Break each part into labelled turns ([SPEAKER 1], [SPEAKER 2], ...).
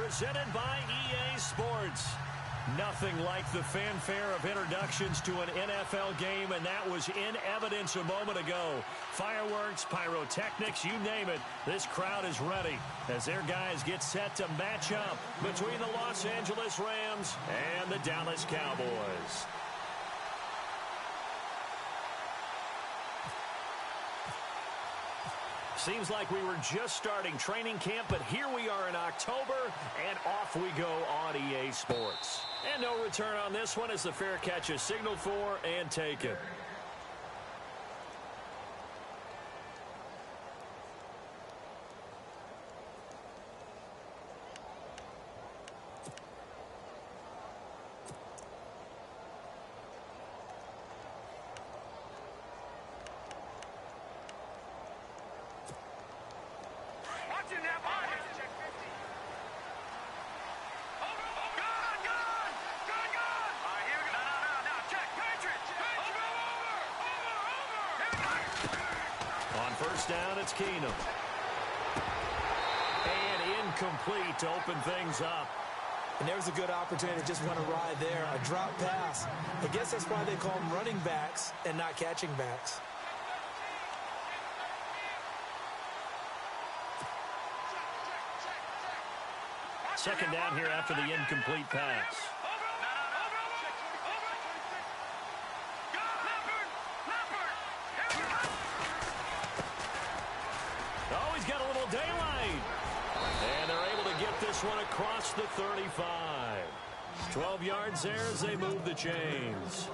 [SPEAKER 1] presented by EA Sports. Nothing like the fanfare of introductions to an NFL game, and that was in evidence a moment ago. Fireworks, pyrotechnics, you name it, this crowd is ready as their guys get set to match up between the Los Angeles Rams and the Dallas Cowboys. Seems like we were just starting training camp, but here we are in October, and off we go on EA Sports. And no return on this one as the fair catch is signaled for and taken. First down, it's Keenum. And incomplete to open things up.
[SPEAKER 2] And there's a good opportunity to just want to ride there. A drop pass. I guess that's why they call them running backs and not catching backs.
[SPEAKER 1] Second down here after the incomplete pass. Got a little daylight. And they're able to get this one across the 35. 12 yards there as they move the chains.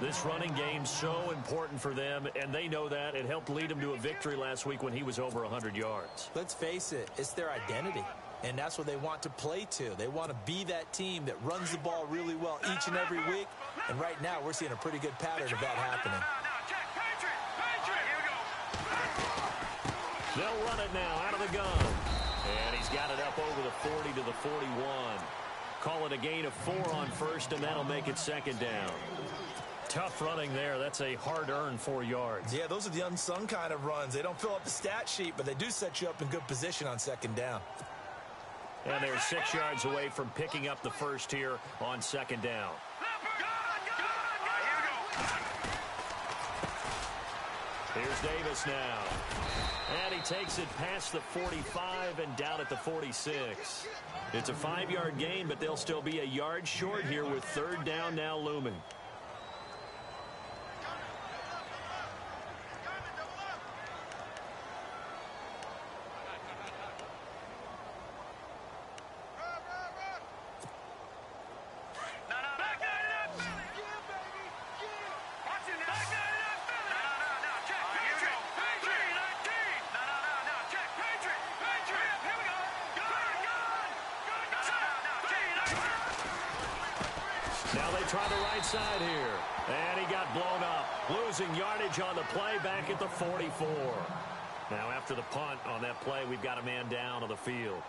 [SPEAKER 1] This running game's so important for them, and they know that. It helped lead them to a victory last week when he was over 100 yards.
[SPEAKER 2] Let's face it, it's their identity, and that's what they want to play to. They want to be that team that runs the ball really well each and every week, and right now we're seeing a pretty good pattern of that happening.
[SPEAKER 1] They'll run it now out of the gun. And he's got it up over the 40 to the 41. Call it a gain of 4 on first, and that'll make it second down. Tough running there. That's a hard-earned 4 yards.
[SPEAKER 2] Yeah, those are the unsung kind of runs. They don't fill up the stat sheet, but they do set you up in good position on second down.
[SPEAKER 1] And they're 6 yards away from picking up the first here on second down. Here's Davis now. And he takes it past the 45 and down at the 46. It's a 5-yard gain, but they'll still be a yard short here with third down now looming. Now they try the right side here. And he got blown up. Losing yardage on the play back at the 44. Now after the punt on that play, we've got a man down on the field.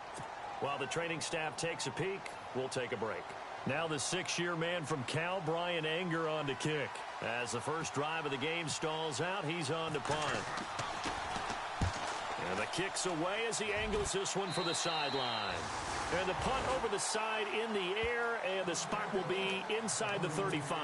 [SPEAKER 1] While the training staff takes a peek, we'll take a break. Now the 6-year man from Cal, Brian Anger, on to kick. As the first drive of the game stalls out, he's on to punt. And the kick's away as he angles this one for the sideline. And the punt over the side in the air, and the spot will be inside the 35.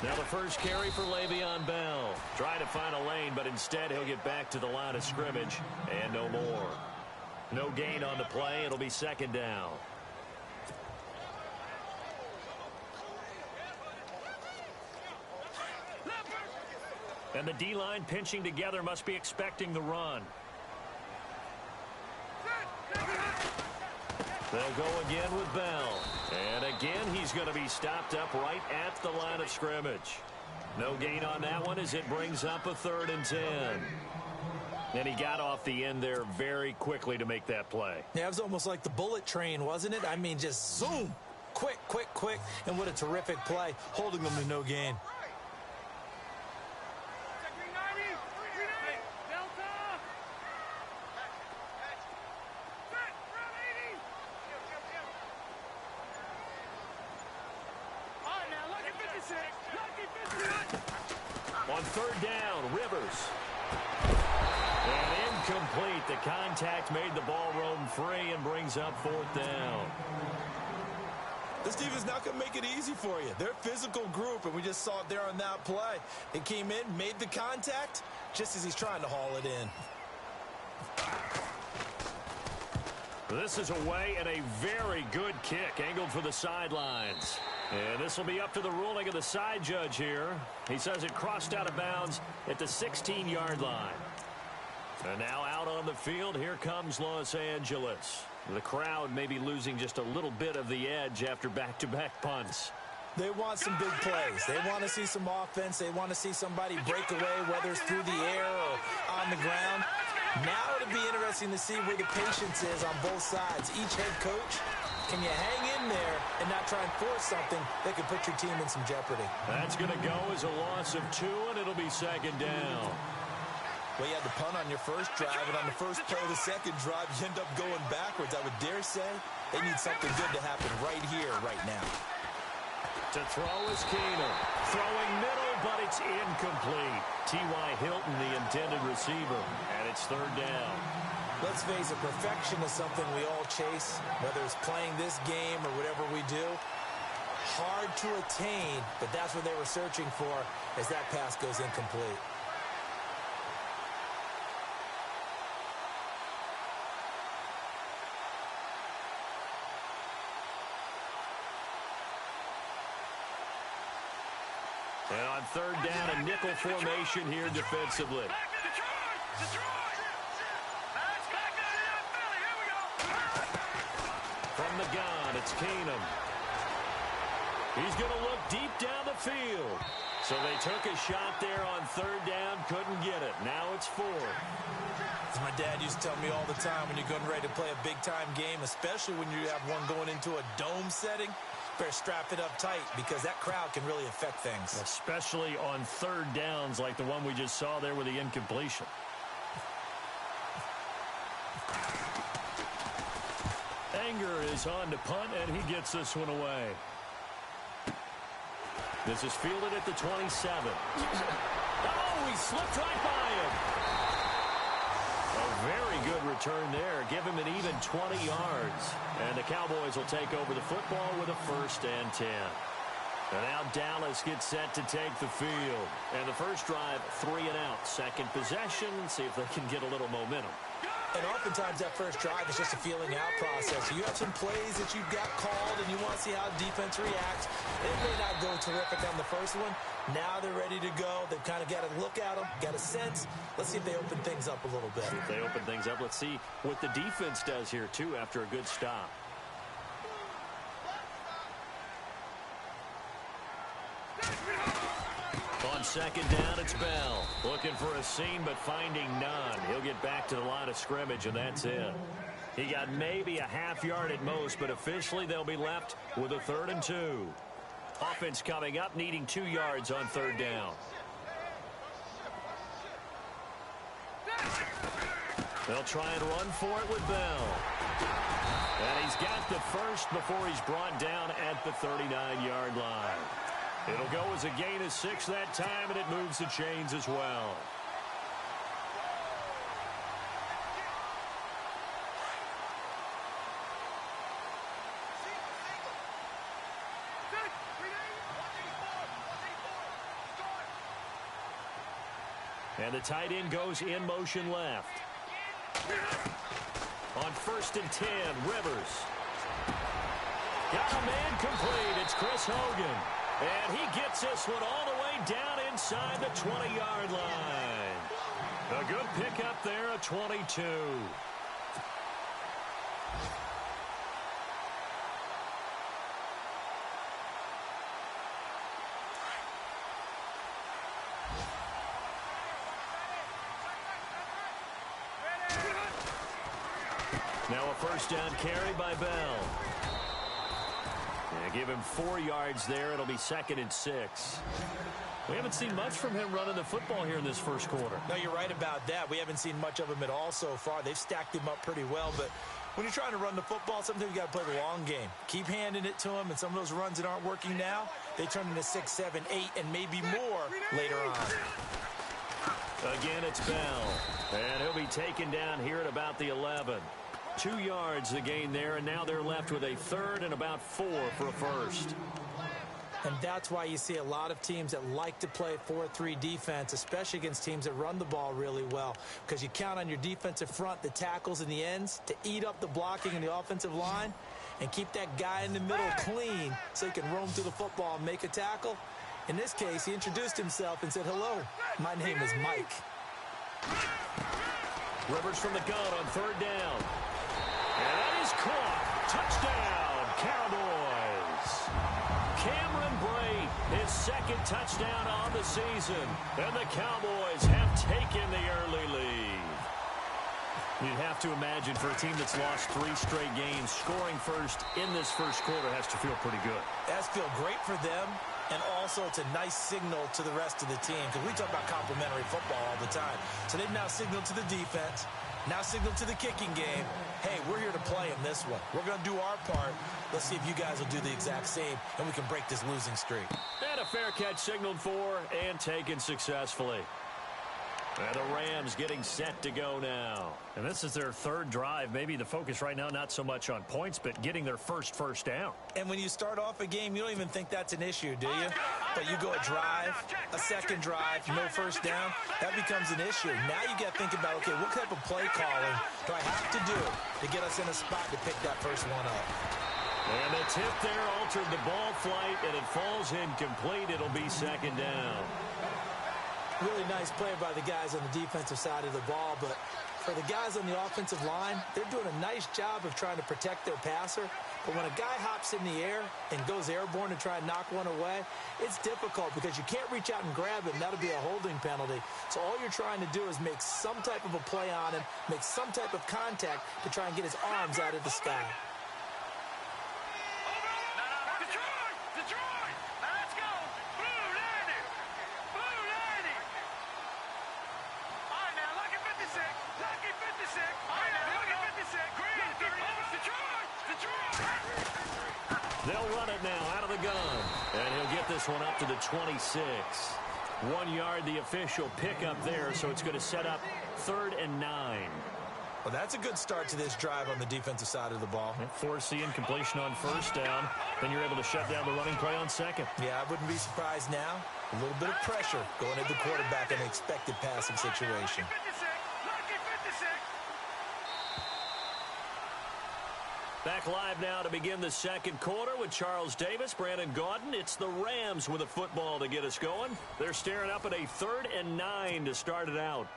[SPEAKER 1] Now the first carry for Le'Veon Bell. Trying to find a lane, but instead he'll get back to the line of scrimmage and no more. No gain on the play. It'll be second down. And the D-line pinching together must be expecting the run. They'll go again with Bell. And again, he's going to be stopped up right at the line of scrimmage. No gain on that one as it brings up a 3rd and 10. And he got off the end there very quickly to make that play.
[SPEAKER 2] Yeah, it was almost like the bullet train, wasn't it? I mean, just zoom. Quick, quick, quick. And what a terrific play, holding them to no gain.
[SPEAKER 1] On third down, Rivers. And incomplete. The contact made the ball roam free and brings up fourth down.
[SPEAKER 2] This defense not going to make it easy for you. They're a physical group, and we just saw it there on that play. They came in, made the contact, just as he's trying to haul it in.
[SPEAKER 1] This is away and a very good kick, angled for the sidelines. And this will be up to the ruling of the side judge here. He says it crossed out of bounds at the 16-yard line. And now out on the field, here comes Los Angeles. The crowd may be losing just a little bit of the edge after back-to-back punts.
[SPEAKER 2] They want some big plays. They want to see some offense. They want to see somebody break away, whether it's through the air or on the ground. Now it'll be interesting to see where the patience is on both sides. Each head coach, can you hang in there and not try and force something that could put your team in some jeopardy?
[SPEAKER 1] That's going to go as a loss of 2, and it'll be second down.
[SPEAKER 2] Well, you had the punt on your first drive, and on the first play of the second drive, you end up going backwards. I would dare say they need something good to happen right here, right now.
[SPEAKER 1] To throw is Keenum. Throwing middle, but it's incomplete. T.Y. Hilton, the intended receiver, and it's third down.
[SPEAKER 2] Let's face it, perfection is something we all chase, whether it's playing this game or whatever we do. Hard to attain, but that's what they were searching for as that pass goes incomplete.
[SPEAKER 1] And on third down, a nickel formation here defensively. From the gun, it's Keenum. He's going to look deep down the field. So they took a shot there on third down, couldn't get it. Now it's fourth.
[SPEAKER 2] As my dad used to tell me all the time, when you're getting ready to play a big-time game, especially when you have one going into a dome setting, better strap it up tight because that crowd can really affect things.
[SPEAKER 1] Especially on third downs like the one we just saw there with the incompletion. Anger is on to punt, and he gets this one away. This is fielded at the 27. Oh, he slipped right by him. A very good return there. Give him an even 20 yards. And the Cowboys will take over the football with a 1st and 10. And now Dallas gets set to take the field. And the first drive, 3 and out. Second possession, see if they can get a little momentum.
[SPEAKER 2] And oftentimes that first drive is just a feeling out process. You have some plays that you've got called and you want to see how the defense reacts. It may not go terrific on the first one. Now they're ready to go. They've kind of got to look at them, got a sense. Let's see if they open things up a little bit.
[SPEAKER 1] If they open things up, let's see what the defense does here, too, after a good stop. On second down, it's Bell. Looking for a seam, but finding none. He'll get back to the line of scrimmage, and that's it. He got maybe a half yard at most, but officially they'll be left with a 3rd and 2. Offense coming up, needing 2 yards on third down. They'll try and run for it with Bell. And he's got the first before he's brought down at the 39-yard line. It'll go as a gain of 6 that time, and it moves the chains as well. And the tight end goes in motion left. On 1st and 10, Rivers. Got a man complete. It's Chris Hogan. And he gets this one all the way down inside the 20-yard line. A good pickup there, a 22. Now a first down carry by Bell. Yeah, give him 4 yards there. It'll be 2nd and 6. We haven't seen much from him running the football here in this first quarter.
[SPEAKER 2] No, you're right about that. We haven't seen much of him at all so far. They've stacked him up pretty well, but when you're trying to run the football, sometimes you got to play the long game. Keep handing it to him, and some of those runs that aren't working now, they turn into 6, 7, 8, and maybe more later on.
[SPEAKER 1] Again, it's Bell, and he'll be taken down here at about the 11. 2 yards the gain there, and now they're left with a 3rd and about 4 for a first.
[SPEAKER 2] And that's why you see a lot of teams that like to play 4-3 defense, especially against teams that run the ball really well, because you count on your defensive front, the tackles and the ends, to eat up the blocking in the offensive line and keep that guy in the middle clean so he can roam through the football and make a tackle. In this case, he introduced himself and said, "Hello, my name is Mike."
[SPEAKER 1] Rivers from the gun on 3rd down. And that is caught. Touchdown, Cowboys. Cameron Brate, his 2nd touchdown on the season. And the Cowboys have taken the early lead. You'd have to imagine for a team that's lost 3 straight games, scoring first in this first quarter has to feel pretty good.
[SPEAKER 2] That's feel great for them, and also it's a nice signal to the rest of the team, because we talk about complimentary football all the time. So they've now signaled to the defense, now signaled to the kicking game, hey, we're here to play in this one. We're going to do our part. Let's see if you guys will do the exact same, and we can break this losing streak.
[SPEAKER 1] And a fair catch signaled for and taken successfully. And the Rams getting set to go now. And this is their 3rd drive. Maybe the focus right now not so much on points, but getting their first down.
[SPEAKER 2] And when you start off a game, you don't even think that's an issue, do you? But you go a drive, a 2nd drive, no first down, that becomes an issue. Now you got to think about, okay, what type of play calling do I have to do to get us in a spot to pick that first one up?
[SPEAKER 1] And the tip there altered the ball flight, and it falls incomplete. It'll be 2nd down.
[SPEAKER 2] Really nice play by the guys on the defensive side of the ball, but for the guys on the offensive line, they're doing a nice job of trying to protect their passer. But when a guy hops in the air and goes airborne to try and knock one away, it's difficult because you can't reach out and grab him. That'll be a holding penalty. So all you're trying to do is make some type of a play on him, make some type of contact to try and get his arms out of the sky.
[SPEAKER 1] They'll run it now out of the gun. And he'll get this one up to the 26. 1 yard, the official pickup there, so it's going to set up 3rd and 9.
[SPEAKER 2] Well, that's a good start to this drive on the defensive side of the ball.
[SPEAKER 1] Forcing completion on 1st down. Then you're able to shut down the running play on 2nd.
[SPEAKER 2] Yeah, I wouldn't be surprised now. A little bit of pressure going at the quarterback in an expected passing situation.
[SPEAKER 1] Back live now to begin the 2nd quarter with Charles Davis, Brandon Gaudin. It's the Rams with a football to get us going. They're staring up at a 3rd and 9 to start it out.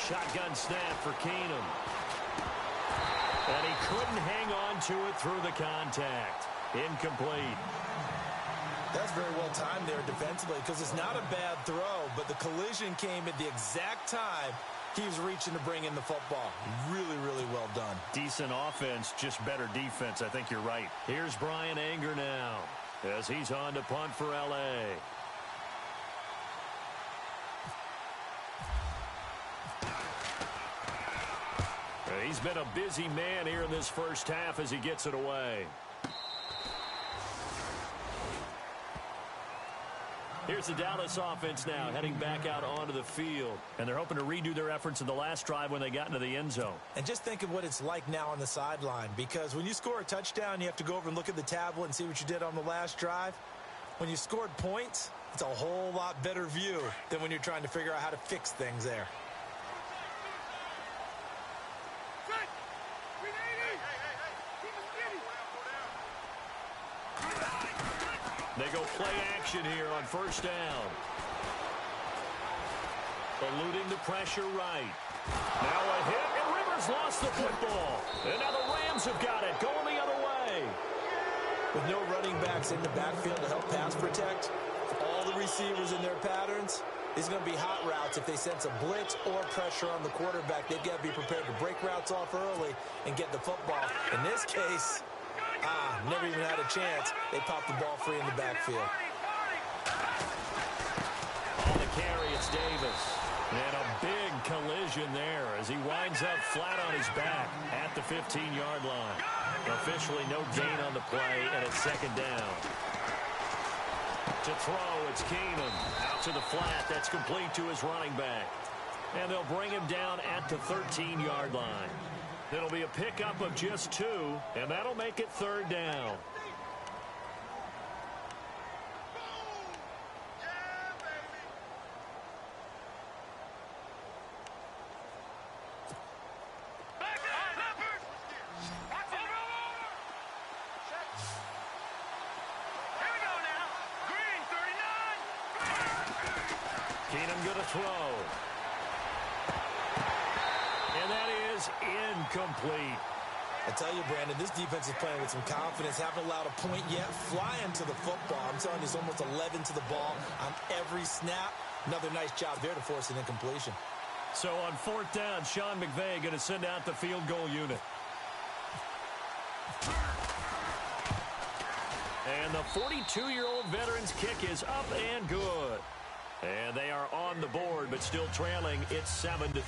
[SPEAKER 1] Shotgun snap for Keenum. And he couldn't hang on to it through the contact. Incomplete.
[SPEAKER 2] That's very well timed there defensively, because it's not a bad throw, but the collision came at the exact time he was reaching to bring in the football. Really, really well done.
[SPEAKER 1] Decent offense, just better defense. I think you're right. Here's Brian Anger now as he's on to punt for L.A. He's been a busy man here in this first half as he gets it away. Here's the Dallas offense now heading back out onto the field. And they're hoping to redo their efforts in the last drive when they got into the end zone.
[SPEAKER 2] And just think of what it's like now on the sideline, because when you score a touchdown, you have to go over and look at the tablet and see what you did on the last drive. When you scored points, it's a whole lot better view than when you're trying to figure out how to fix things there.
[SPEAKER 1] They go play action here on 1st down. Eluding the pressure right. Now a hit, and Rivers lost the football. And now the Rams have got it, going the other way.
[SPEAKER 2] With no running backs in the backfield to help pass protect, all the receivers in their patterns, these are going to be hot routes if they sense a blitz or pressure on the quarterback. They've got to be prepared to break routes off early and get the football. In this case, never even had a chance. They popped the ball free in the backfield.
[SPEAKER 1] On the carry, it's Davis. And a big collision there as he winds up flat on his back at the 15-yard line. Officially no gain on the play, and it's second down. To throw, it's Keenum. Out to the flat. That's complete to his running back. And they'll bring him down at the 13-yard line. It'll be a pickup of just 2, and that'll make it third down. Keenum going to throw. And that is incomplete.
[SPEAKER 2] I tell you, Brandon, this defense is playing with some confidence. Haven't allowed a point yet. Flying to the football. I'm telling you, it's almost 11 to the ball on every snap. Another nice job there to force an incompletion.
[SPEAKER 1] So on fourth down, Sean McVay going to send out the field goal unit. And the 42-year-old veteran's kick is up and good. And they are on the board, but still trailing. It's 7-3.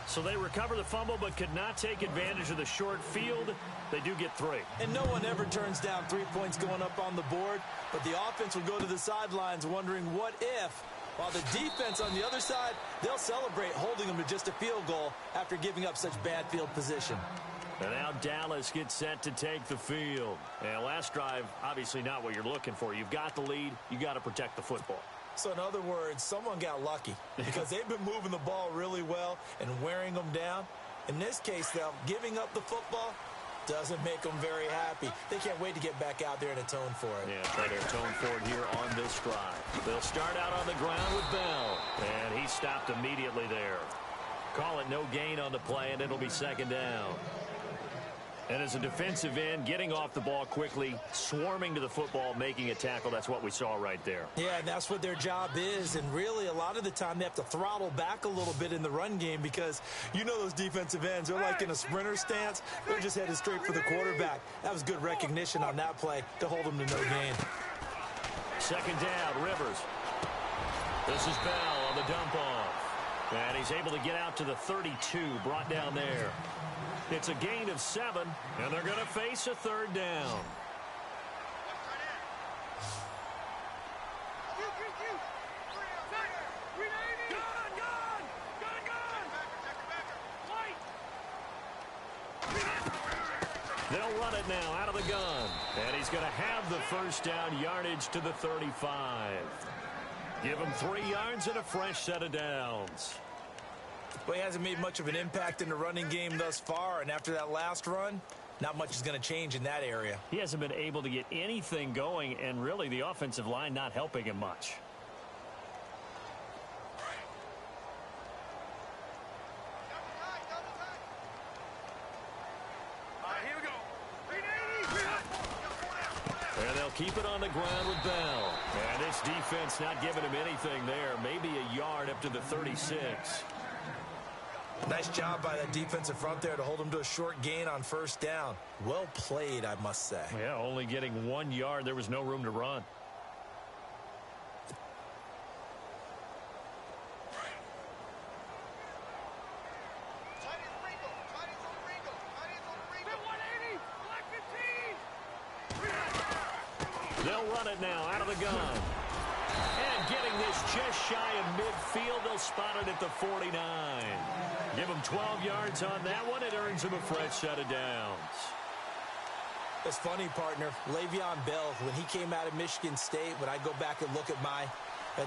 [SPEAKER 1] So they recover the fumble, but could not take advantage of the short field. They do get 3.
[SPEAKER 2] And no one ever turns down 3 points going up on the board, but the offense will go to the sidelines wondering what if. While the defense on the other side, they'll celebrate holding them to just a field goal after giving up such bad field position.
[SPEAKER 1] And now Dallas gets set to take the field. And last drive, obviously not what you're looking for. You've got the lead. You got to protect the football.
[SPEAKER 2] So in other words, someone got lucky because they've been moving the ball really well and wearing them down. In this case, though, giving up the football doesn't make them very happy. They can't wait to get back out there and atone for it.
[SPEAKER 1] Yeah, try to atone for it here on this drive. They'll start out on the ground with Bell, and he stopped immediately there. Call it no gain on the play, and it'll be second down. And as a defensive end, getting off the ball quickly, swarming to the football, making a tackle, that's what we saw right there.
[SPEAKER 2] Yeah, and that's what their job is. And really, a lot of the time, they have to throttle back a little bit in the run game because you know those defensive ends, they're like in a sprinter stance. They're just headed straight for the quarterback. That was good recognition on that play to hold them to no gain.
[SPEAKER 1] Second down, Rivers. This is Bell on the dump off. And he's able to get out to the 32, brought down there. It's a gain of 7, and they're going to face a third down. They'll run it now out of the gun. And he's going to have the first down yardage to the 35. Give him 3 yards and a fresh set of downs.
[SPEAKER 2] Well, he hasn't made much of an impact in the running game thus far, and after that last run, not much is going to change in that area.
[SPEAKER 1] He hasn't been able to get anything going, and really the offensive line not helping him much. And they'll keep it on the ground with Bell. And this defense not giving him anything there. Maybe a yard up to the 36.
[SPEAKER 2] Nice job by that defensive front there to hold him to a short gain on first down. Well played, I must say.
[SPEAKER 1] Yeah, only getting 1 yard. There was no room to run. They'll run it now out of the gun. And getting this just shy of midfield, they'll spot it at the 49. Give him 12 yards on that one. It earns him a fresh set of downs.
[SPEAKER 2] It's funny, partner. Le'Veon Bell, when he came out of Michigan State, when I go back and look at my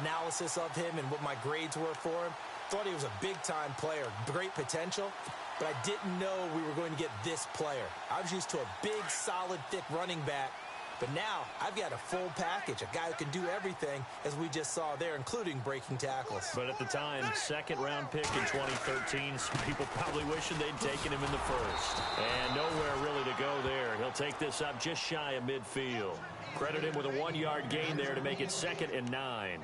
[SPEAKER 2] analysis of him and what my grades were for him, thought he was a big-time player, great potential, but I didn't know we were going to get this player. I was used to a big, solid, thick running back. But now I've got a full package, a guy who can do everything, as we just saw there, including breaking tackles.
[SPEAKER 1] But at the time, second-round pick in 2013, some people probably wishing they'd taken him in the first. And nowhere really to go there. He'll take this up just shy of midfield. Credit him with a 1-yard gain there to make it 2nd and 9.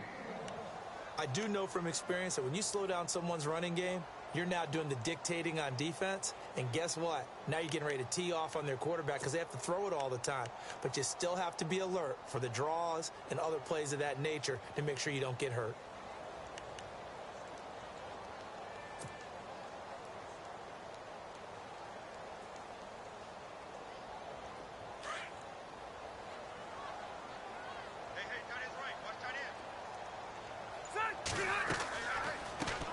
[SPEAKER 2] I do know from experience that when you slow down someone's running game, you're now doing the dictating on defense, and guess what? Now you're getting ready to tee off on their quarterback because they have to throw it all the time. But you still have to be alert for the draws and other plays of that nature to make sure you don't get hurt.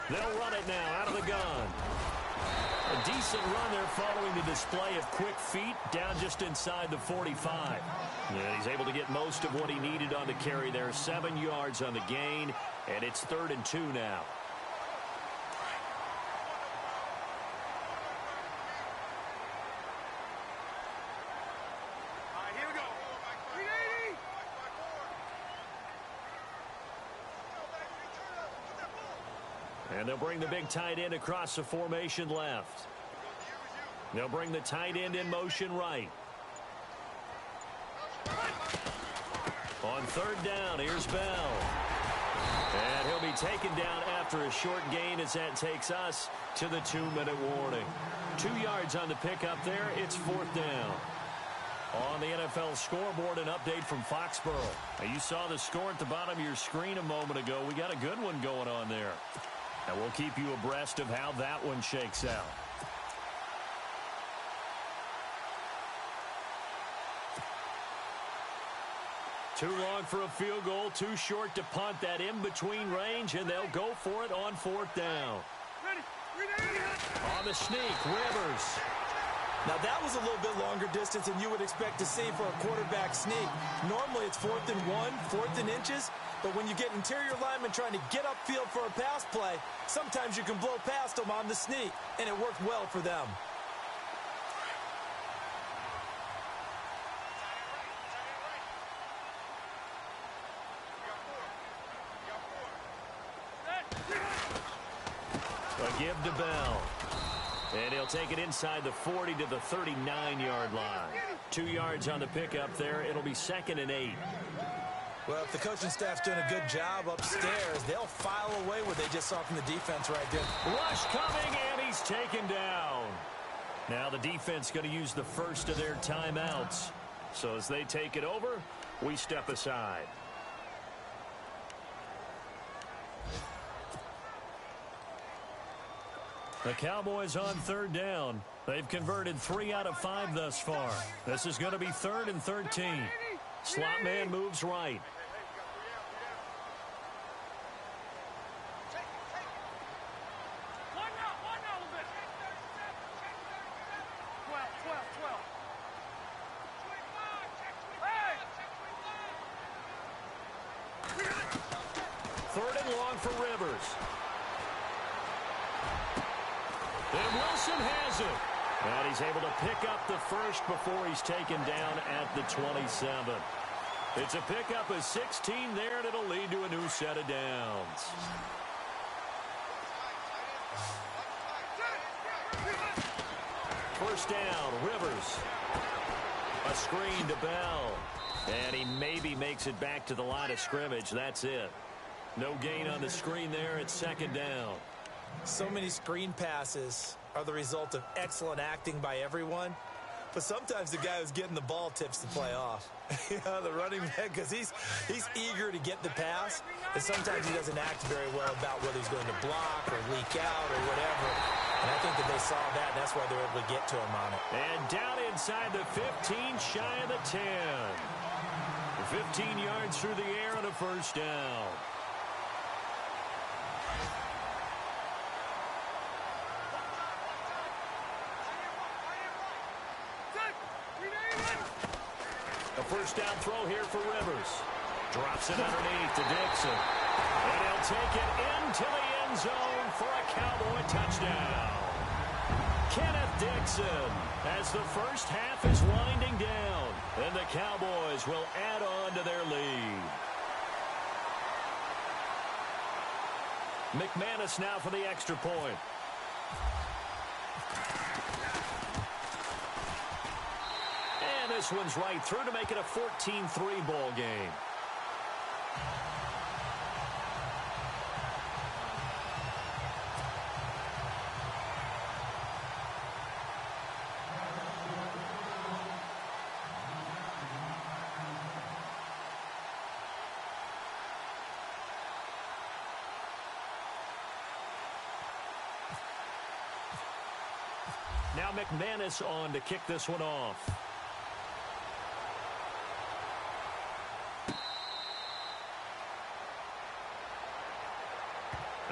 [SPEAKER 1] They'll run it now out of the gun. A decent run there following the display of quick feet down just inside the 45. And he's able to get most of what he needed on the carry there. 7 yards on the gain, and it's 3rd and 2 now. And they'll bring the big tight end across the formation left. They'll bring the tight end in motion right. On 3rd down, here's Bell. And he'll be taken down after a short gain as that takes us to the 2-minute warning. 2 yards on the pickup there. It's 4th down. On the NFL scoreboard, an update from Foxborough. Now, you saw the score at the bottom of your screen a moment ago. We got a good one going on there. And we'll keep you abreast of how that one shakes out. Too long for a field goal, too short to punt. That in-between range, and they'll go for it on 4th down. On the sneak, Rivers.
[SPEAKER 2] Now, that was a little bit longer distance than you would expect to see for a quarterback sneak. Normally, it's 4th and 1, 4th and inches. But when you get interior linemen trying to get upfield for a pass play, sometimes you can blow past them on the sneak, and it worked well for them.
[SPEAKER 1] A give to Bell. And he'll take it inside the 40 to the 39-yard line. 2 yards on the pickup there. It'll be 2nd and 8.
[SPEAKER 2] Well, if the coaching staff's doing a good job upstairs, they'll file away what they just saw from the defense right there.
[SPEAKER 1] Rush coming, and he's taken down. Now the defense going to use the first of their timeouts. So as they take it over, we step aside. The Cowboys on 3rd down. They've converted 3 out of 5 thus far. This is going to be 3rd and 13. Slot man moves right. Third and long for Rivers. And Wilson has it. And he's able to pick up the first before he's taken down at the 27. It's a pickup of 16 there, and it'll lead to a new set of downs. First down, Rivers. A screen to Bell. And he maybe makes it back to the line of scrimmage. That's it. No gain on the screen there. It's 2nd down.
[SPEAKER 2] So many screen passes are the result of excellent acting by everyone. But sometimes the guy who's getting the ball tips the play off. You know, the running back, because he's eager to get the pass. And sometimes he doesn't act very well about whether he's going to block or leak out or whatever. And I think that they saw that, and that's why they were able to get to him on it.
[SPEAKER 1] And down inside the 15, shy of the 10. 15 yards through the air on a first down. A first down throw here for Rivers. Drops it underneath to Dixon. And he'll take it into the end zone for a Cowboy touchdown. Kenneth Dixon, as the first half is winding down, and the Cowboys will add on to their lead. McManus now for the extra point. And this one's right through to make it a 14-3 ball game. Now McManus on to kick this one off.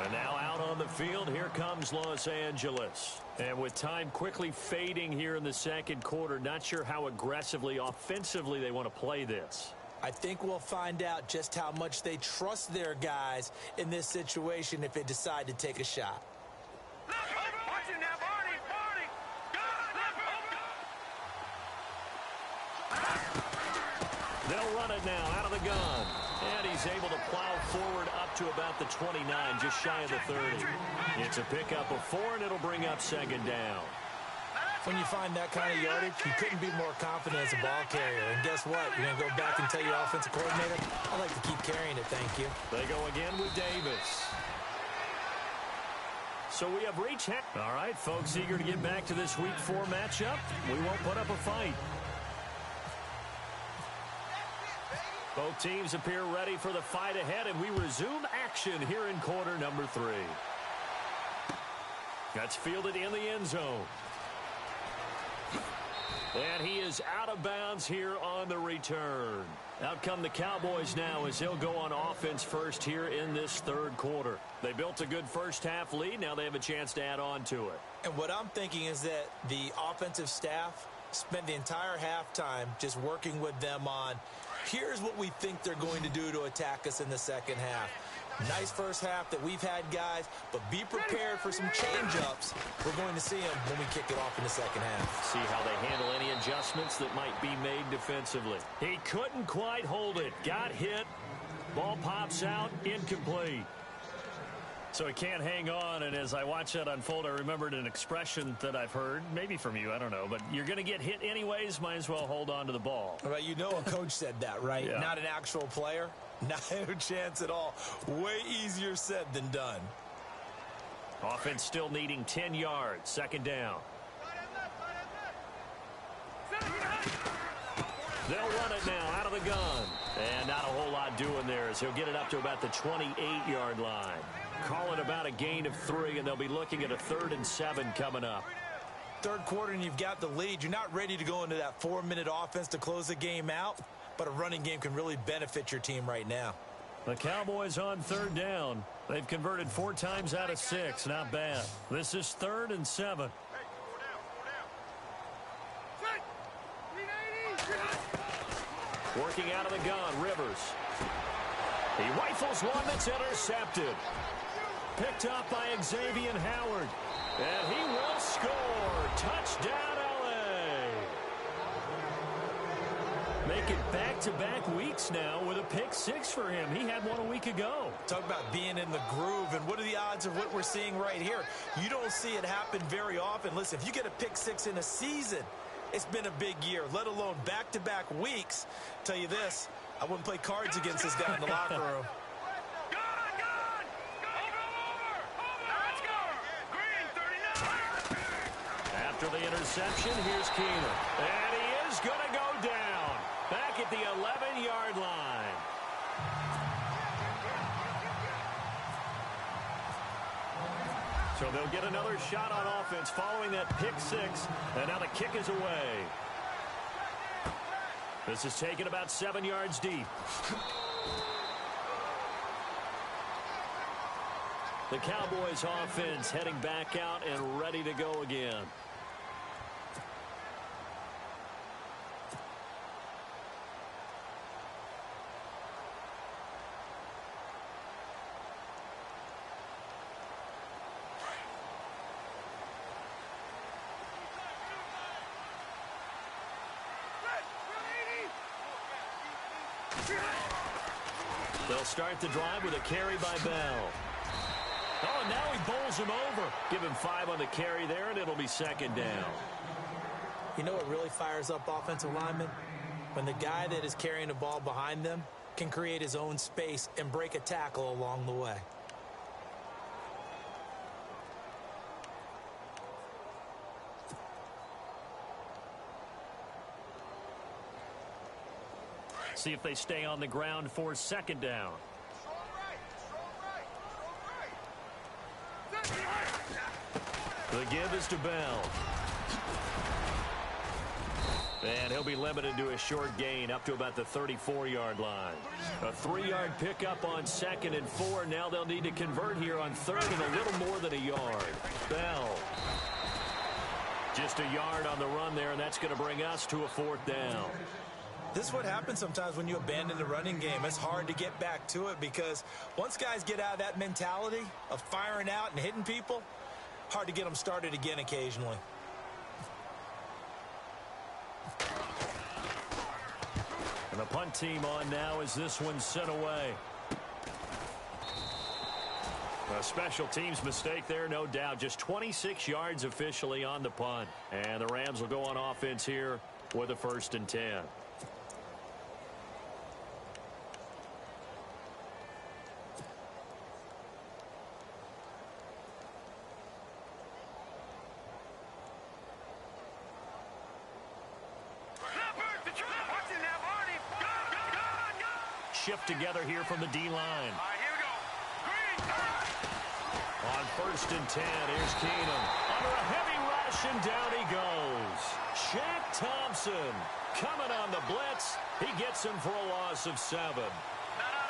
[SPEAKER 1] And now out on the field, here comes Los Angeles. And with time quickly fading here in the second quarter, not sure how aggressively, offensively they want to play this.
[SPEAKER 2] I think we'll find out just how much they trust their guys in this situation if they decide to take a shot.
[SPEAKER 1] They'll run it now out of the gun. And he's able to plow forward up to about the 29, just shy of the 30. It's a pickup of 4, and it'll bring up second down.
[SPEAKER 2] When you find that kind of yardage, you couldn't be more confident as a ball carrier. And guess what? You're going to go back and tell your offensive coordinator, I'd like to keep carrying it, thank you.
[SPEAKER 1] They go again with Davis. So we have reached. All right, folks, eager to get back to this Week 4 matchup. We won't put up a fight. Both teams appear ready for the fight ahead, and we resume action here in quarter number 3. That's fielded in the end zone. And he is out of bounds here on the return. Out come the Cowboys now as they'll go on offense first here in this third quarter. They built a good first half lead. Now they have a chance to add on to it.
[SPEAKER 2] And what I'm thinking is that the offensive staff spent the entire halftime just working with them on, here's what we think they're going to do to attack us in the second half. Nice first half that we've had, guys, but be prepared for some change-ups. We're going to see them when we kick it off in the second half.
[SPEAKER 1] See how they handle any adjustments that might be made defensively. He couldn't quite hold it. Got hit. Ball pops out. Incomplete. So he can't hang on, and as I watch that unfold, I remembered an expression that I've heard, maybe from you, I don't know, but you're going to get hit anyways, might as well hold on to the ball.
[SPEAKER 2] Well, you know a coach said that, right?
[SPEAKER 1] Yeah.
[SPEAKER 2] Not an actual player. Not a chance at all. Way easier said than done.
[SPEAKER 1] Offense still needing 10 yards. Second down. They'll run it now out of the gun. And not a whole lot doing there as he'll get it up to about the 28-yard line. Call it about a gain of 3, and they'll be looking at a 3rd and 7 coming up.
[SPEAKER 2] Third quarter, and you've got the lead. You're not ready to go into that 4-minute offense to close the game out, but a running game can really benefit your team right now.
[SPEAKER 1] The Cowboys on 3rd down. They've converted 4 times out of 6. Not bad. This is 3rd and 7. Working out of the gun, Rivers. He rifles one that's intercepted. Picked up by Xavier Howard. And he will score. Touchdown, L.A. Make it back-to-back weeks now with a pick 6 for him. He had one a week ago.
[SPEAKER 2] Talk about being in the groove, and what are the odds of what we're seeing right here? You don't see it happen very often. Listen, if you get a pick 6 in a season, it's been a big year, let alone back-to-back weeks. Tell you this, I wouldn't play cards against this guy in the locker room.
[SPEAKER 1] After the interception, here's Keener. And he is going to go down. Back at the 11-yard line. So they'll get another shot on offense following that pick 6. And now the kick is away. This is taken about 7 yards deep. The Cowboys offense heading back out and ready to go again. They'll start the drive with a carry by Bell. Oh, and now he bowls him over. Give him 5 on the carry there, and it'll be second down.
[SPEAKER 2] You know what really fires up offensive linemen? When the guy that is carrying the ball behind them can create his own space and break a tackle along the way.
[SPEAKER 1] See if they stay on the ground for second down. The give is to Bell. And he'll be limited to a short gain up to about the 34-yard line. A 3-yard pickup on 2nd and 4. Now they'll need to convert here on 3rd and a little more than a yard. Bell. Just a yard on the run there, and that's going to bring us to a 4th down.
[SPEAKER 2] This is what happens sometimes when you abandon the running game. It's hard to get back to it because once guys get out of that mentality of firing out and hitting people, hard to get them started again occasionally.
[SPEAKER 1] And the punt team on now as this one's sent away. A special teams mistake there, no doubt. Just 26 yards officially on the punt. And the Rams will go on offense here with a 1st and 10. Shift together here from the D-line.
[SPEAKER 3] Here we go.
[SPEAKER 1] On 1st and 10, here's Keenum. Under a heavy rush, and down he goes. Shaq Thompson coming on the blitz. He gets him for a loss of 7.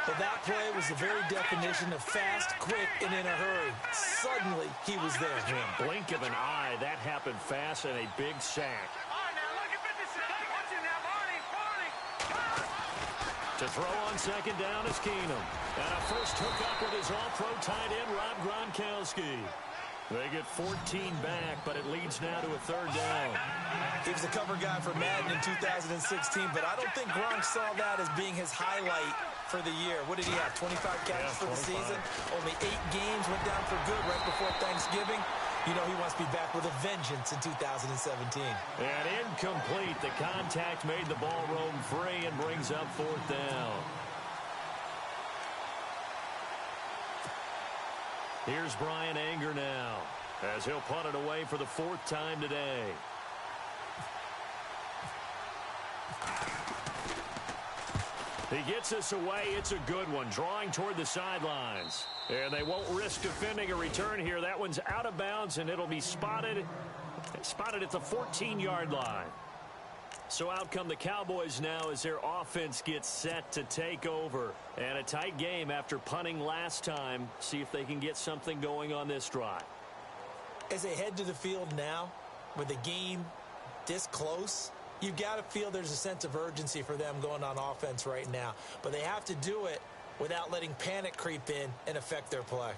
[SPEAKER 2] But that play was the very definition of fast, quick, and in a hurry. Suddenly, he was there.
[SPEAKER 1] In a blink of an eye, that happened fast and a big sack. To throw on 2nd down is Keenum. And a first hookup with his all-pro tight end, Rob Gronkowski. They get 14 back, but it leads now to a 3rd down.
[SPEAKER 2] He was a cover guy for Madden in 2016, but I don't think Gronk saw that as being his highlight for the year. What did he have, 25 catches for the season? Only 8 games, went down for good right before Thanksgiving. You know he wants to be back with a vengeance in 2017.
[SPEAKER 1] And incomplete. The contact made the ball roam free and brings up 4th down. Here's Brian Anger now as he'll punt it away for the 4th time today. He gets us away. It's a good one, drawing toward the sidelines. And they won't risk defending a return here. That one's out of bounds, and it'll be spotted at the 14-yard line. So out come the Cowboys now as their offense gets set to take over. And a tight game after punting last time. See if they can get something going on this drive.
[SPEAKER 2] As they head to the field now, with the game this close, you've got to feel there's a sense of urgency for them going on offense right now. But they have to do it without letting panic creep in and affect their play.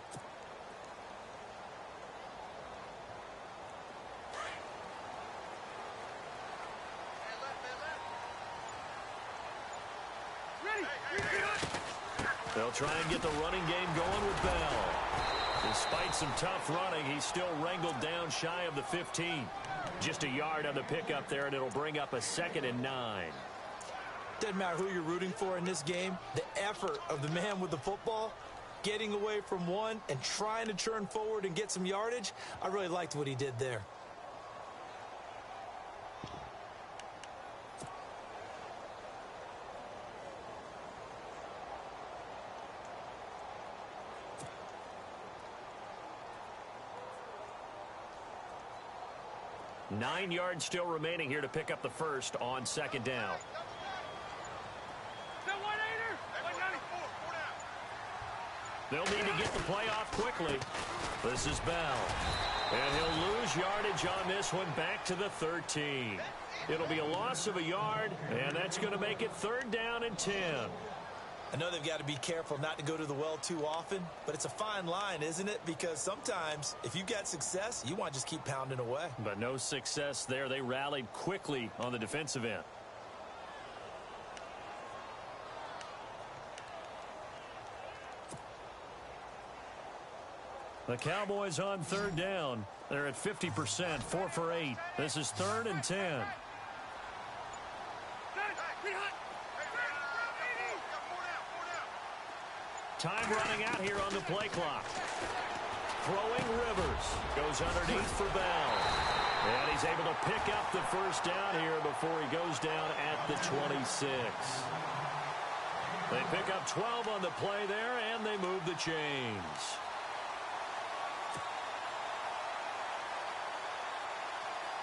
[SPEAKER 1] They'll try and get the running game going with Bell. Despite some tough running, he's still wrangled down shy of the 15. Just a yard on the pickup there, and it'll bring up a 2nd and 9.
[SPEAKER 2] Doesn't matter who you're rooting for in this game. The effort of the man with the football, getting away from one and trying to turn forward and get some yardage, I really liked what he did there.
[SPEAKER 1] Nine yards still remaining here to pick up the first on 2nd down. They'll need to get the play off quickly. This is Bell. And he'll lose yardage on this one back to the 13. It'll be a loss of a yard, and that's going to make it 3rd down and 10.
[SPEAKER 2] I know they've got to be careful not to go to the well too often, but it's a fine line, isn't it? Because sometimes, if you got success, you want to just keep pounding away.
[SPEAKER 1] But no success there. They rallied quickly on the defensive end. The Cowboys on third down. They're at 50%, 4 for 8. This is 3rd and 10. Time running out here on the play clock. Throwing Rivers. Goes underneath for Bell. And he's able to pick up the first down here before he goes down at the 26. They pick up 12 on the play there, and they move the chains.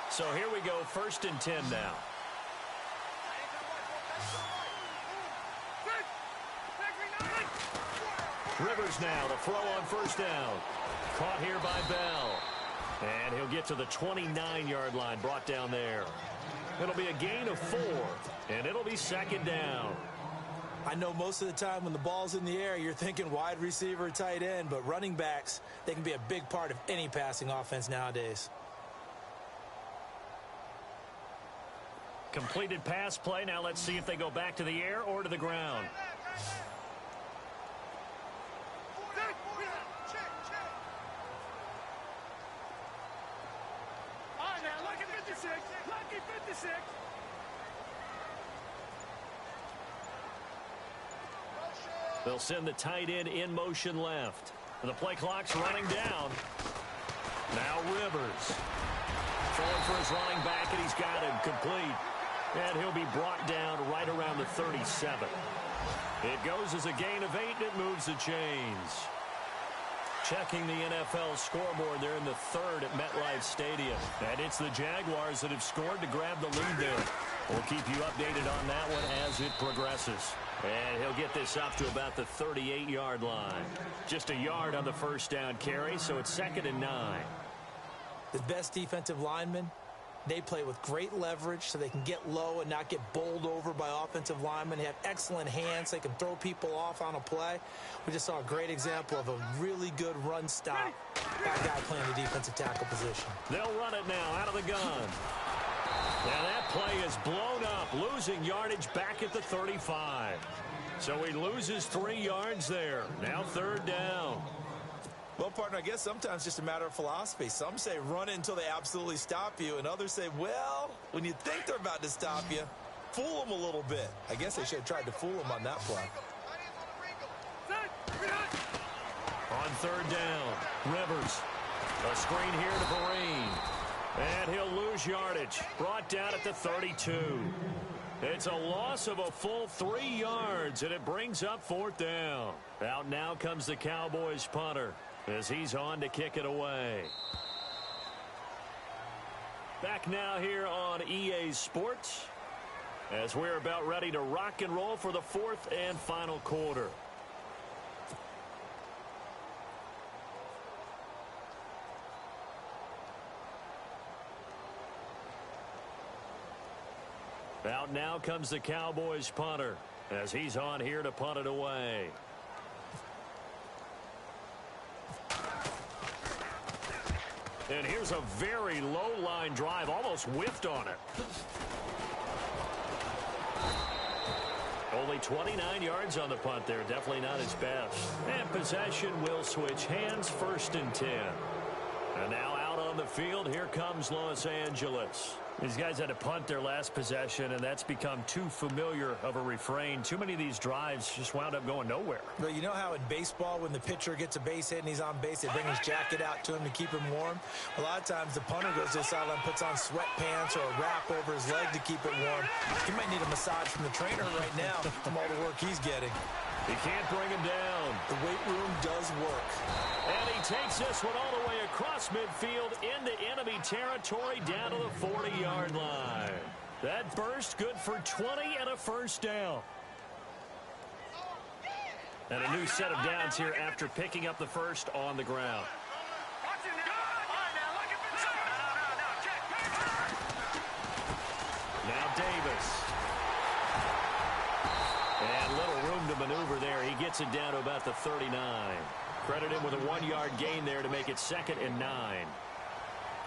[SPEAKER 1] So here we go, 1st and 10 now. Rivers now to throw on 1st down. Caught here by Bell. And he'll get to the 29-yard line, brought down there. It'll be a gain of 4, and it'll be 2nd down.
[SPEAKER 2] I know most of the time when the ball's in the air, you're thinking wide receiver, tight end, but running backs, they can be a big part of any passing offense nowadays.
[SPEAKER 1] Completed pass play. Now let's see if they go back to the air or to the ground. They'll send the tight end in motion left. The play clock's running down. Now Rivers. Throwing for his running back, and he's got him complete. And he'll be brought down right around the 37. It goes as a gain of 8, and it moves the chains. Checking the NFL scoreboard, they're in the 3rd at MetLife Stadium. And it's the Jaguars that have scored to grab the lead there. We'll keep you updated on that one as it progresses. And he'll get this up to about the 38-yard line. Just a yard on the first down carry, so it's 2nd and 9.
[SPEAKER 2] The best defensive linemen, they play with great leverage so they can get low and not get bowled over by offensive linemen. They have excellent hands. They can throw people off on a play. We just saw a great example of a really good run stop. That guy playing the defensive tackle position.
[SPEAKER 1] They'll run it now out of the gun. Now that play is blown up, losing yardage back at the 35. So he loses 3 yards there. Now 3rd down.
[SPEAKER 2] Well, partner, I guess sometimes it's just a matter of philosophy. Some say run it until they absolutely stop you, and others say, well, when you think they're about to stop you, fool them a little bit. I guess they should have tried to fool them on that play.
[SPEAKER 1] On 3rd down, Rivers. A screen here to Vereen. And he'll lose yardage. Brought down at the 32. It's a loss of a full 3 yards, and it brings up 4th down. Out now comes the Cowboys punter as he's on to kick it away. Back now here on EA Sports as we're about ready to rock and roll for the 4th and final quarter. Out now comes the Cowboys punter as he's on here to punt it away. And here's a very low line drive, almost whiffed on it. Only 29 yards on the punt there, definitely not his best. And possession will switch hands, 1st and 10. And now out on the field, here comes Los Angeles. These guys had to punt their last possession, and that's become too familiar of a refrain. Too many of these drives just wound up going nowhere.
[SPEAKER 2] But you know how in baseball, when the pitcher gets a base hit and he's on base, they bring his jacket out to him to keep him warm? A lot of times the punter goes to the sideline, puts on sweatpants or a wrap over his leg to keep it warm. He might need a massage from the trainer right now from all the work he's getting.
[SPEAKER 1] He can't bring him down.
[SPEAKER 2] The weight room does work.
[SPEAKER 1] And he takes this one all the way across midfield into enemy territory down to the 40-yard line. That burst good for 20 and a 1st down. And a new set of downs here after picking up the first on the ground. Now Davis. And little room to maneuver there. He gets it down to about the 39. Credit him with a 1-yard gain there to make it 2nd and 9.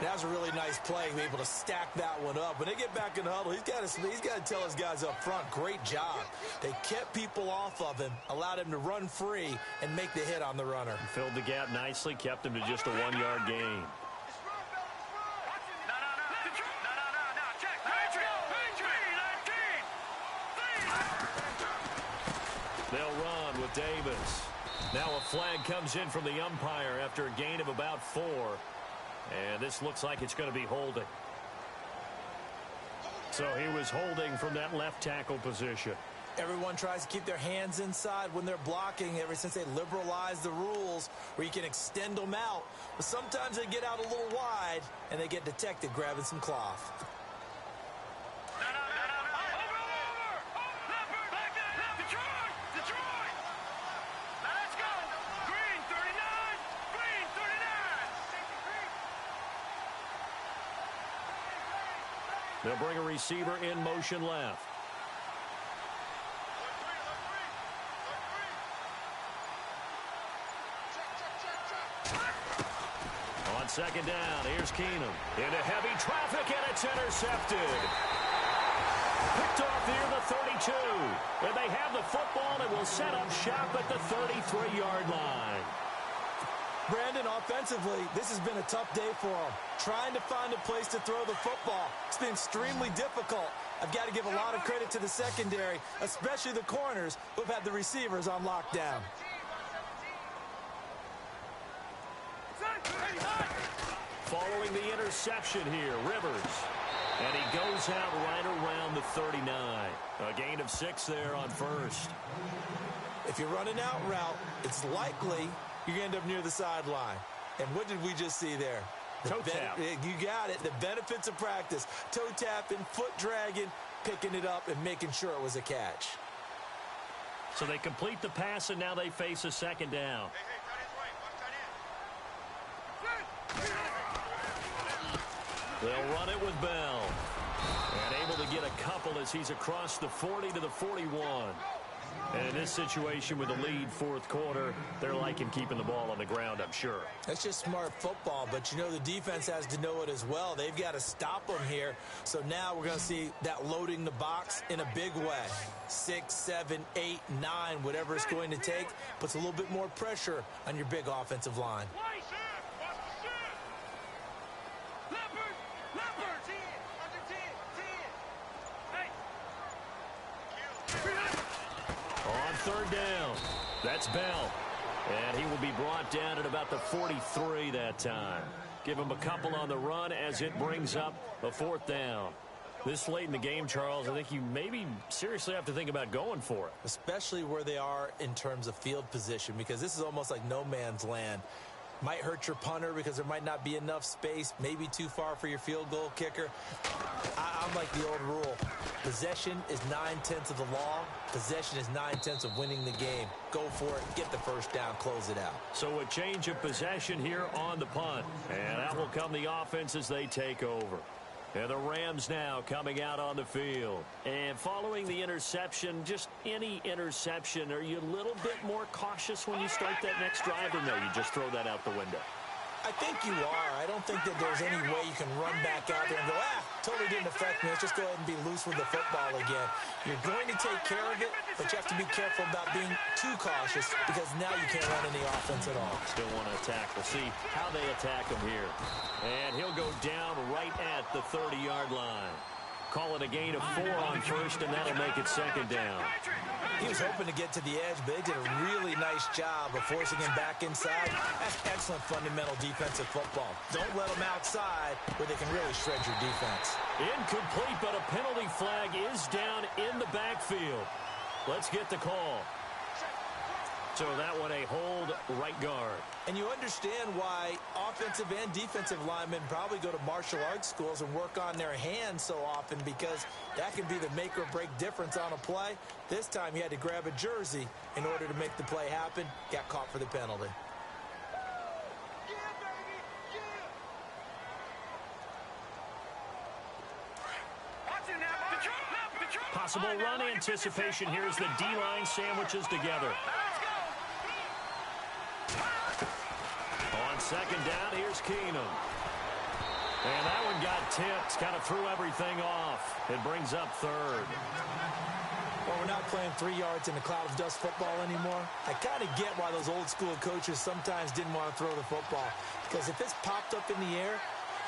[SPEAKER 2] That was a really nice play, be able to stack that one up. When they get back in the huddle, he's got to tell his guys up front, great job. They kept people off of him, allowed him to run free and make the hit on the runner.
[SPEAKER 1] Filled the gap nicely, kept him to just a 1-yard gain. They'll run with Davis. Now a flag comes in from the umpire after a gain of about 4. And this looks like it's going to be holding. So he was holding from that left tackle position.
[SPEAKER 2] Everyone tries to keep their hands inside when they're blocking ever since they liberalized the rules where you can extend them out. But sometimes they get out a little wide and they get detected grabbing some cloth.
[SPEAKER 1] They'll bring a receiver in motion left. On second down, here's Keenum. Into heavy traffic, and it's intercepted. Picked off near the 32. And they have the football and will set up shop at the 33-yard line.
[SPEAKER 2] Brandon, offensively, this has been a tough day for him. Trying to find a place to throw the football. It's been extremely difficult. I've got to give a lot of credit to the secondary, especially the corners who've had the receivers on lockdown.
[SPEAKER 1] Following the interception here, Rivers. And he goes out right around the 39. A gain of 6 there on first.
[SPEAKER 2] If you're running out route, it's likely you're going to end up near the sideline. And what did we just see there?
[SPEAKER 1] Toe tap.
[SPEAKER 2] You got it. The benefits of practice. Toe tapping, foot dragging, picking it up, and making sure it was a catch.
[SPEAKER 1] So they complete the pass, and now they face a second down. They'll run it with Bell. And able to get a couple as he's across the 40 to the 41. And in this situation with the lead fourth quarter, they're liking keeping the ball on the ground, I'm sure.
[SPEAKER 2] That's just smart football, but you know the defense has to know it as well. They've got to stop them here. So now we're going to see that loading the box in a big way. 6, 7, 8, 9, whatever it's going to take, puts a little bit more pressure on your big offensive line.
[SPEAKER 1] Third down. That's Bell. And he will be brought down at about the 43 that time. Give him a couple on the run as it brings up a fourth down. This late in the game, Charles, I think you maybe seriously have to think about going for it.
[SPEAKER 2] Especially where they are in terms of field position, because this is almost like no man's land. Might hurt your punter because there might not be enough space, maybe too far for your field goal kicker. I'm like the old rule. Possession is 9/10 of the law. Possession is 9/10 of winning the game. Go for it, get the first down, close it out.
[SPEAKER 1] So a change of possession here on the punt. And out will come the offense as they take over. And the Rams now coming out on the field. And following the interception, just any interception, are you a little bit more cautious when you start that next drive, or no, you just throw that out the window?
[SPEAKER 2] I think you are. I don't think that there's any way you can run back out there and go, totally didn't affect me. Let's just go ahead and be loose with the football again. You're going to take care of it, but you have to be careful about being too cautious because now you can't run any offense at all.
[SPEAKER 1] Still want to attack. We'll see how they attack him here. And he'll go down right at the 30-yard line. Call it a gain of 4 on first, and that'll make it second down.
[SPEAKER 2] He was hoping to get to the edge, but they did a really nice job of forcing him back inside. That's excellent fundamental defensive football. Don't let them outside where they can really shred your defense.
[SPEAKER 1] Incomplete, but a penalty flag is down in the backfield. Let's get the call. So that one a hold right guard.
[SPEAKER 2] And you understand why offensive and defensive linemen probably go to martial arts schools and work on their hands so often, because that can be the make or break difference on a play. This time he had to grab a jersey in order to make the play happen. Got caught for the penalty.
[SPEAKER 1] Possible run anticipation here as the D-line sandwiches together. On second down, here's Keenum. And that one got tipped, kind of threw everything off. It brings up third.
[SPEAKER 2] Well, we're not playing 3 yards in a cloud of dust football anymore. I kind of get why those old school coaches sometimes didn't want to throw the football. Because if it's popped up in the air,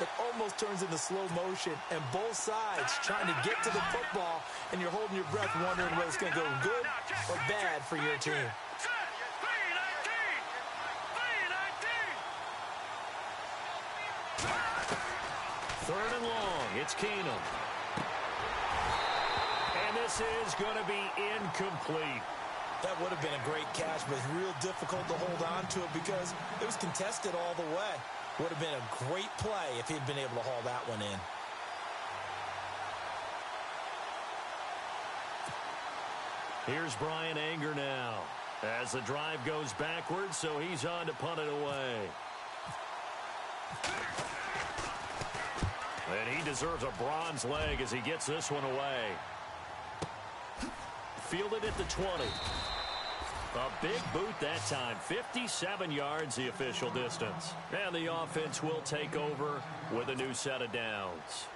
[SPEAKER 2] it almost turns into slow motion. And both sides trying to get to the football, and you're holding your breath wondering whether it's going to go good or bad for your team.
[SPEAKER 1] Third and long. It's Keenum. And this is going to be incomplete.
[SPEAKER 2] That would have been a great catch, but it's real difficult to hold on to it because it was contested all the way. Would have been a great play if he'd been able to haul that one in.
[SPEAKER 1] Here's Brian Anger now as the drive goes backwards, so he's on to punt it away. And he deserves a bronze leg as he gets this one away. Fielded at the 20. A big boot that time. 57 yards the official distance. And the offense will take over with a new set of downs.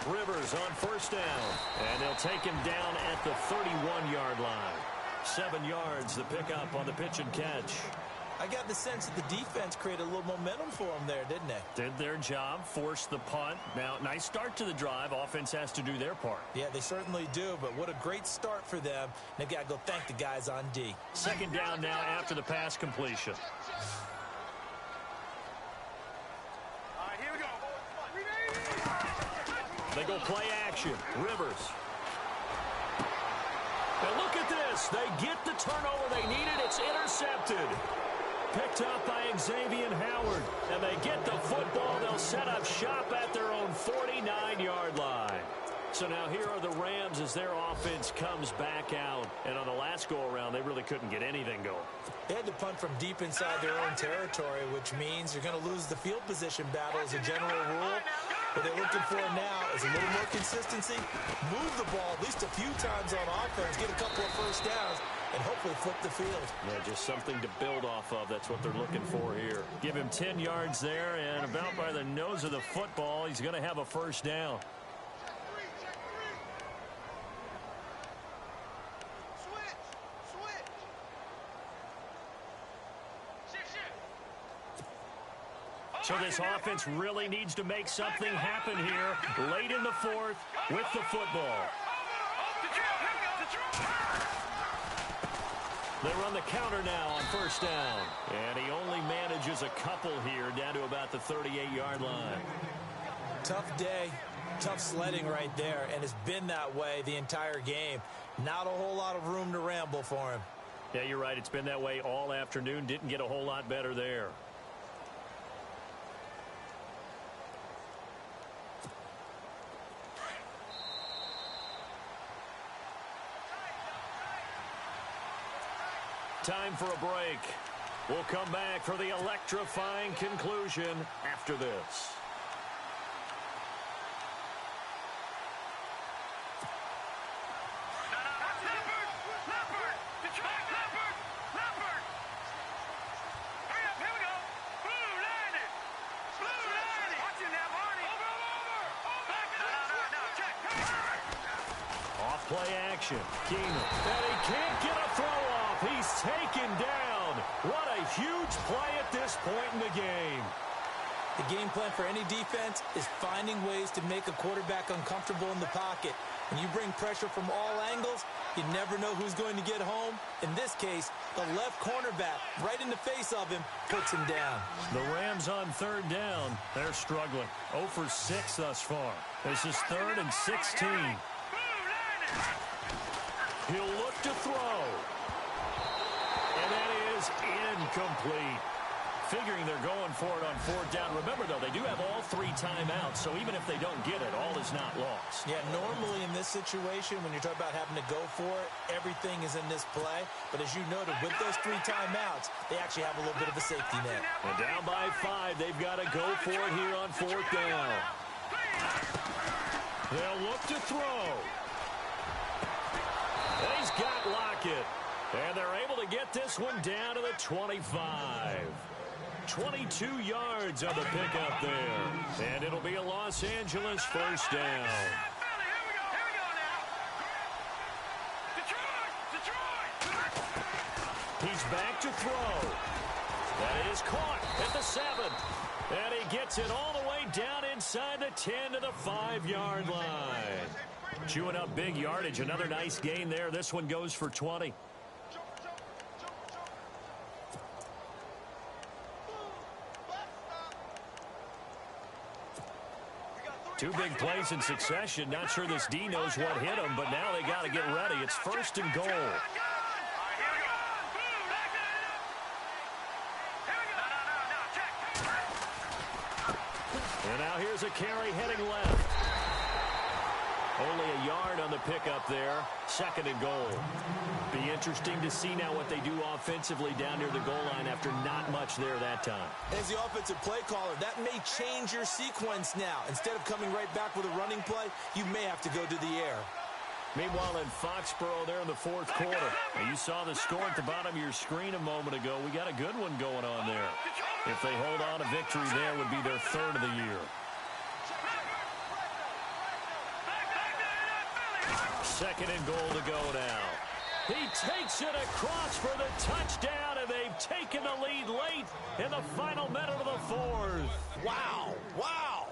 [SPEAKER 1] Rivers on first down, and they'll take him down at the 31-yard line. 7 yards the pickup on the pitch and catch.
[SPEAKER 2] I got the sense that the defense created a little momentum for them there, didn't they?
[SPEAKER 1] Did their job, forced the punt. Now, nice start to the drive. Offense has to do their part.
[SPEAKER 2] Yeah, they certainly do, but what a great start for them. They've got to go thank the guys on D.
[SPEAKER 1] Second down now after the pass completion. They go play action. Rivers. Now look at this. They get the turnover they needed. It's intercepted. Picked up by Xavier Howard. And they get the football. They'll set up shop at their own 49-yard line. So now here are the Rams as their offense comes back out. And on the last go-around, they really couldn't get anything going.
[SPEAKER 2] They had to punt from deep inside their own territory, which means you're going to lose the field position battle as a general rule. What they're looking for now is a little more consistency, move the ball at least a few times on offense, get a couple of first downs, and hopefully flip the field.
[SPEAKER 1] Yeah, just something to build off of. That's what they're looking for here. Give him 10 yards there, and about by the nose of the football, he's going to have a first down. So this offense really needs to make something happen here late in the fourth with the football. They run the counter now on first down. And he only manages a couple here down to about the 38-yard line.
[SPEAKER 2] Tough day, tough sledding right there, and it's been that way the entire game. Not a whole lot of room to ramble for him.
[SPEAKER 1] Yeah, you're right. It's been that way all afternoon. Didn't get a whole lot better there. Time for a break. We'll come back for the electrifying conclusion after this. Off play action. Keenum. And he can't get a throw off. He's taken down. What a huge play at this point in the game.
[SPEAKER 2] The game plan for any defense is finding ways to make a quarterback uncomfortable in the pocket. When you bring pressure from all angles, you never know who's going to get home. In this case, the left cornerback, right in the face of him, puts him down.
[SPEAKER 1] The Rams on third down. They're struggling. 0 for 6 thus far. This is 3rd and 16. He'll look to throw. And that is incomplete. figuring they're going for it on fourth down. Remember, though, they do have all 3 timeouts, so even if they don't get it, all is not lost.
[SPEAKER 2] Yeah, normally in this situation, when you're talking about having to go for it, everything is in this play. But as you noted, with those 3 timeouts, they actually have a little bit of a safety net.
[SPEAKER 1] And down by 5, they've got to go for it here on fourth down. They'll look to throw. And he's got Lockett. And they're able to get this one down to the 25. 22 yards on the pickup there. And it'll be a Los Angeles first down. He's back to throw. That is caught at the 7. And he gets it all the way down inside the 10 to the 5-yard line. Chewing up big yardage. Another nice gain there. This one goes for 20. Two big plays in succession. Not sure this D knows what hit him, but now they got to get ready. It's first and goal. And now here's a carry heading left. Only a yard on the pickup there. Second and goal. Be interesting to see now what they do offensively down near the goal line after not much there that time.
[SPEAKER 2] As the offensive play caller, that may change your sequence now. Instead of coming right back with a running play, you may have to go to the air.
[SPEAKER 1] Meanwhile, in Foxborough there in the fourth quarter, you saw the score at the bottom of your screen a moment ago. We got a good one going on there. If they hold on, a victory there would be their 3rd of the year. Second and goal to go now. He takes it across for the touchdown, and they've taken the lead late in the final minute of the 4th.
[SPEAKER 2] Wow, wow,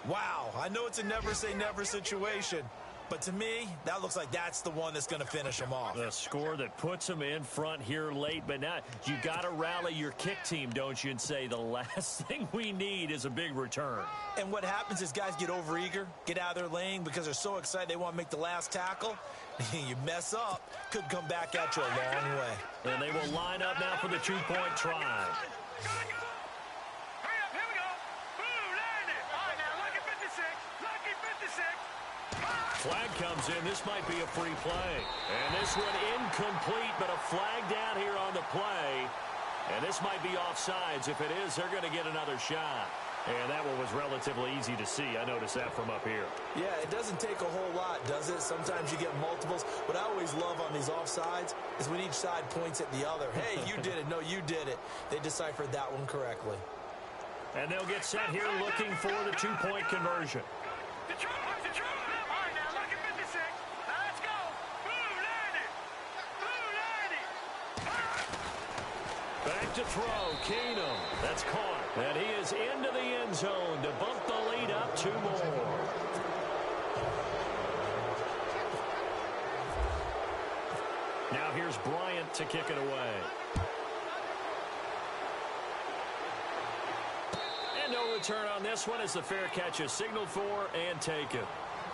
[SPEAKER 2] wow. I know it's a never-say-never situation, but to me, that looks like that's the one that's going to finish them off.
[SPEAKER 1] The score that puts them in front here late, but now you got to rally your kick team, don't you, and say the last thing we need is a big return.
[SPEAKER 2] And what happens is guys get overeager, get out of their lane because they're so excited they want to make the last tackle. You mess up, could come back at you a long way.
[SPEAKER 1] And they will line up now for the 2-point try.
[SPEAKER 3] Hurry up, here we go. Boom, land it. All right, now, lucky 56. Lucky 56.
[SPEAKER 1] Flag comes in. This might be a free play. And this one incomplete, but a flag down here on the play. And this might be offsides. If it is, they're going to get another shot. And that one was relatively easy to see. I noticed that from up here.
[SPEAKER 2] Yeah, it doesn't take a whole lot, does it? Sometimes you get multiples. What I always love on these offsides is when each side points at the other. Hey, you did it. No, you did it. They deciphered that one correctly.
[SPEAKER 1] And they'll get set here looking for the 2-point conversion. Back to throw, Keenum. That's caught. And he is into the end zone to bump the lead up 2 more. Now here's Bryant to kick it away. And no return on this one as the fair catch is signaled for and taken.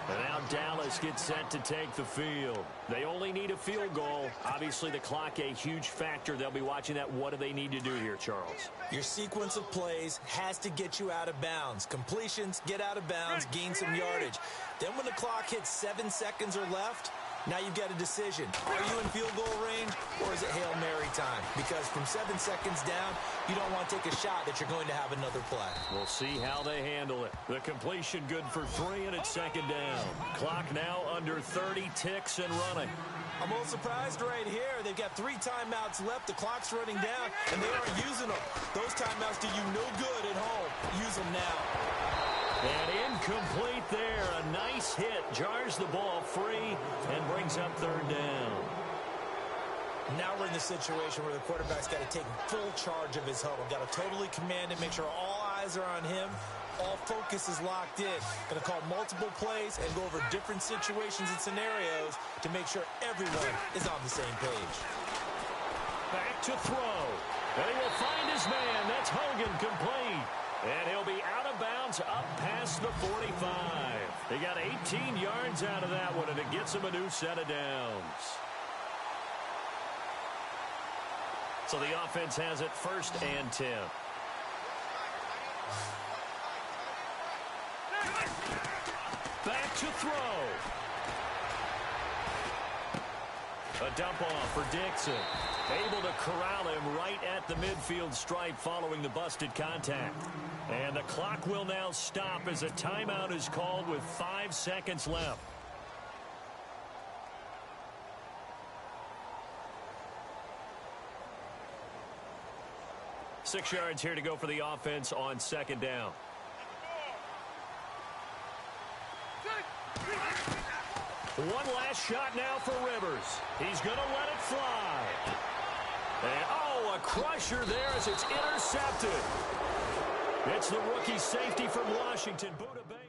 [SPEAKER 1] And now Dallas gets set to take the field. They only need a field goal. Obviously, the clock a huge factor. They'll be watching that. What do they need to do here, Charles?
[SPEAKER 2] Your sequence of plays has to get you out of bounds. Completions, get out of bounds, gain some yardage. Then when the clock hits 7 seconds or left, now you've got a decision. Are you in field goal range or is it Hail Mary time? Because from 7 seconds down, you don't want to take a shot that you're going to have another play.
[SPEAKER 1] We'll see how they handle it. The completion good for 3, and it's second down. Clock now under 30 ticks and running.
[SPEAKER 2] I'm a little surprised right here. They've got 3 timeouts left. The clock's running down, and they aren't using them. Those timeouts do you no good at home. Use them now.
[SPEAKER 1] And incomplete there. A nice hit. Jars the ball free and brings up 3rd down.
[SPEAKER 2] Now we're in the situation where the quarterback's got to take full charge of his huddle. Got to totally command it, make sure all eyes are on him. All focus is locked in. Going to call multiple plays and go over different situations and scenarios to make sure everyone is on the same page.
[SPEAKER 1] Back to throw. And he will find his man. That's Hogan complete. And he'll be out of bounds up past the 45. They got 18 yards out of that one, and it gets him a new set of downs. So the offense has it 1st and 10. Back to throw. A dump off for Dixon. Able to corral him right at the midfield stripe following the busted contact. And the clock will now stop as a timeout is called with 5 seconds left. Six yards here to go for the offense on second down. One last shot now for Rivers. He's going to let it fly. And, oh, a crusher there as it's intercepted. It's the rookie safety from Washington, Buda Baker.